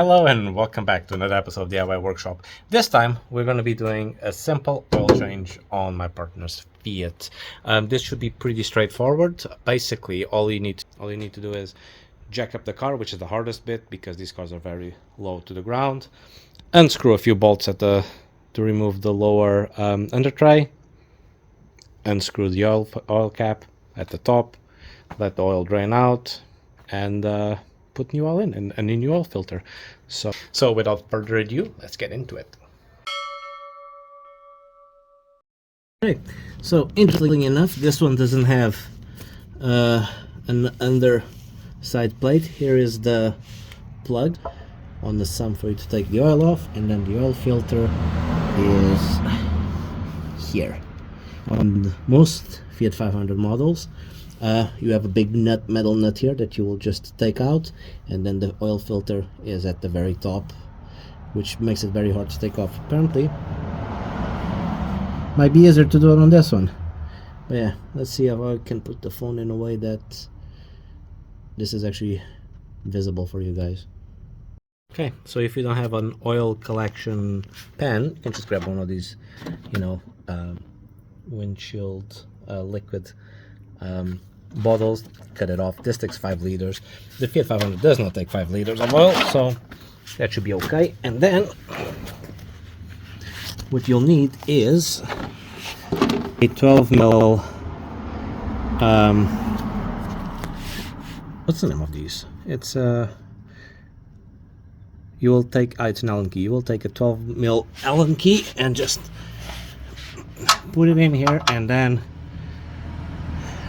Hello and welcome back to another episode of DIY Workshop. This time we're going to be doing a simple oil change on my partner's Fiat. This should be pretty straightforward. Basically, all you need to do is jack up the car, which is the hardest bit because these cars are very low to the ground. Unscrew a few bolts to remove the lower under tray. Unscrew the oil cap at the top. Let the oil drain out, and put new oil in and a new oil filter. So without further ado, let's get into it. Okay, so interestingly enough, this one doesn't have an underside plate. Here is the plug on the sump for you to take the oil off, and then the oil filter is here. On most Fiat 500 models, you have a big metal nut here that you will just take out, and then the oil filter is at the very top, which makes it very hard to take off. Apparently might be easier to do it on this one, but yeah, let's see how I can put the phone in a way that this is actually visible for you guys. Okay, so if you don't have an oil collection pen, you can just grab one of these, windshield liquid bottles, cut it off. This takes 5 liters. The Fiat 500 does not take 5 liters of oil, so that should be okay. And then what you'll need is a 12 mil what's the name of these? It's you will take it's an Allen key. You will take a 12 mil Allen key and just put it in here and then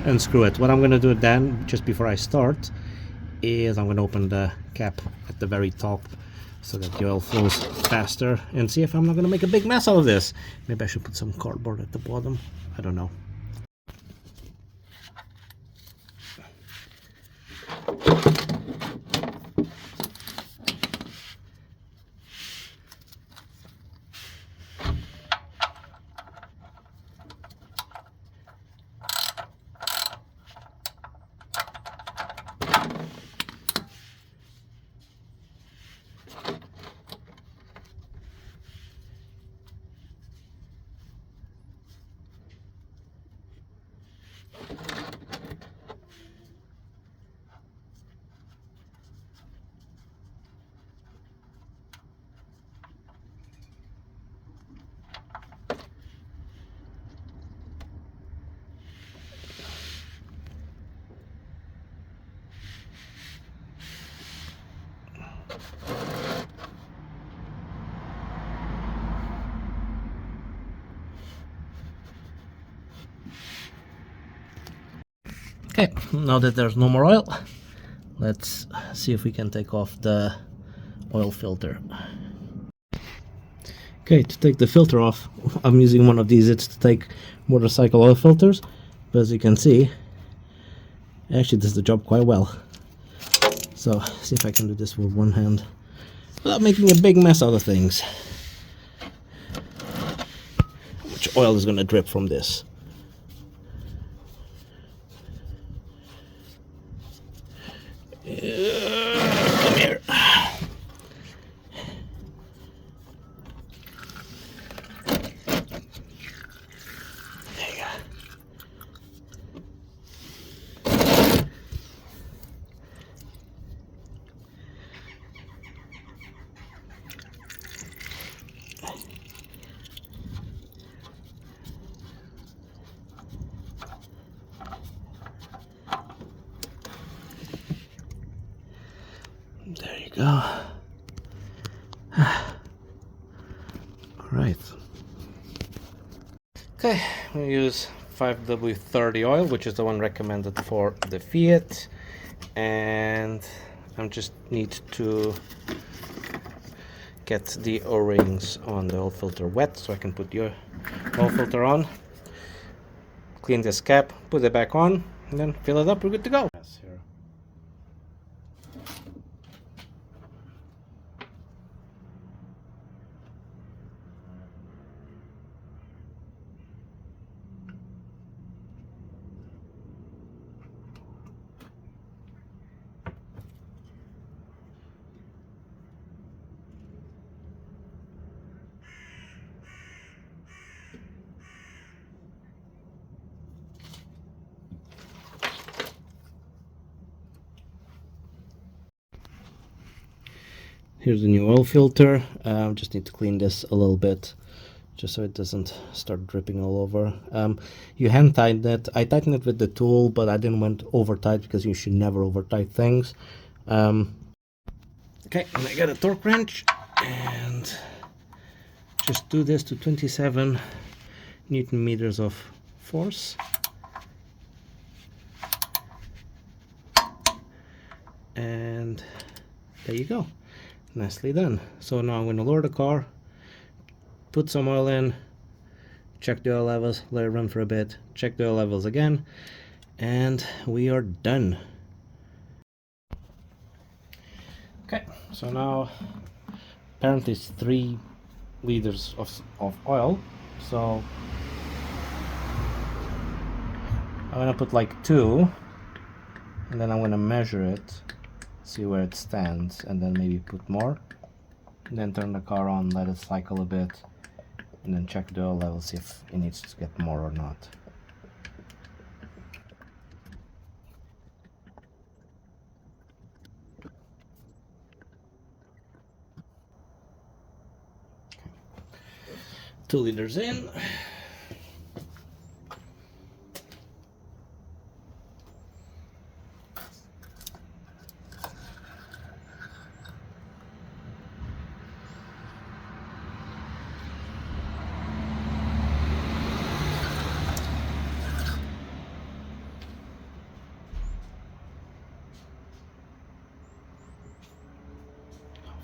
unscrew it. What I'm going to do then, just before I start, is I'm going to open the cap at the very top so that the oil flows faster, and see if I'm not going to make a big mess out of this. Maybe I should put some cardboard at the bottom. I don't know. Okay, now that there's no more oil, let's see if we can take off the oil filter. Okay, to take the filter off, I'm using one of these. It's to take motorcycle oil filters, but as you can see, it actually does the job quite well. So, see if I can do this with one hand without making a big mess out of things. How much oil is going to drip from this? Come here. There you go. There you go. Alright. Okay, we use 5W30 oil, which is the one recommended for the Fiat, and I just need to get the O-rings on the oil filter wet so I can put the oil filter on, clean this cap, put it back on, and then fill it up. We're good to go. Here's the new oil filter. Just need to clean this a little bit, just so it doesn't start dripping all over. You hand tighten it. I tightened it with the tool, but I didn't want over tight because you should never over tight things. Okay, and I got a torque wrench and just do this to 27 Newton meters of force. And there you go, nicely done. So now I'm going to lower the car, put some oil in, check the oil levels, let it run for a bit, check the oil levels again, and we are done. Okay, so now apparently it's 3 liters of oil, so I'm gonna put like 2, and then I'm gonna measure it, see where it stands, and then maybe put more, and then turn the car on, let it cycle a bit, and then check the oil level, see if it needs to get more or not. Okay. 2 liters in.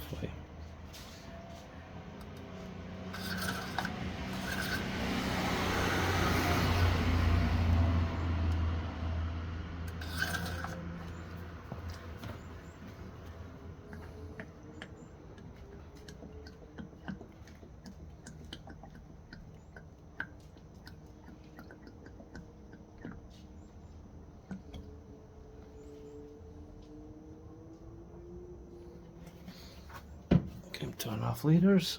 Hopefully. Okay, 2.5 liters.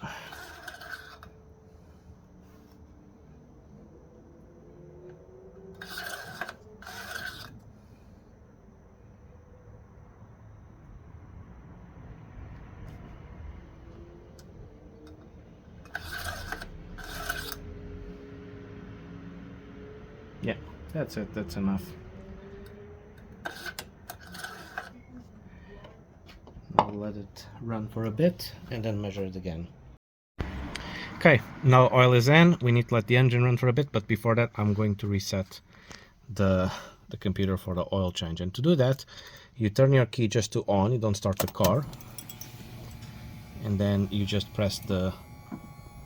Yeah, that's it, that's enough. I'll let it run for a bit and then measure it again. Okay, now oil is in. We need to let the engine run for a bit, but before that I'm going to reset the computer for the oil change. And to do that, you turn your key just to on, you don't start the car, and then you just press the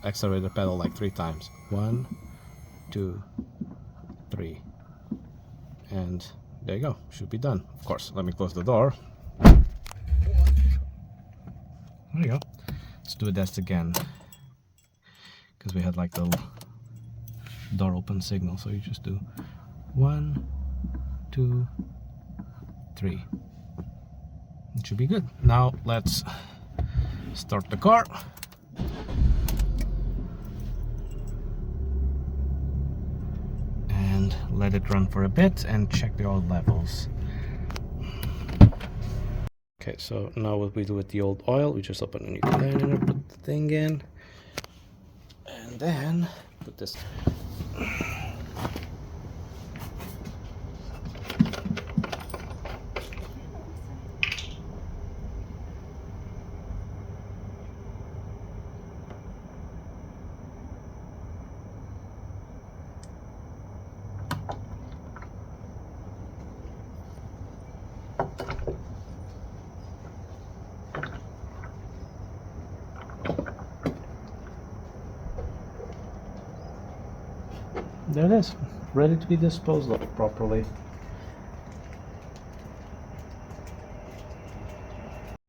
accelerator pedal like 3 times. 1, 2, 3, and there you go, should be done. Of course, let me close the door. There you go. Let's do this again, because we had like the door open signal. So you just do 1, 2, 3. It should be good. Now let's start the car. And let it run for a bit and check the oil levels. Okay, so now what we do with the old oil, we just open a new container, put the thing in, and then put this. There it is, ready to be disposed of properly.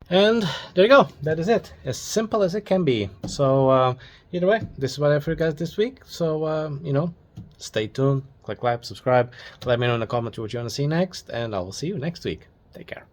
And there you go, that is it, as simple as it can be. So either way, this is what I have for you guys this week. So you know, stay tuned, click like, subscribe, let me know in the comments what you want to see next, and I will see you next week. Take care.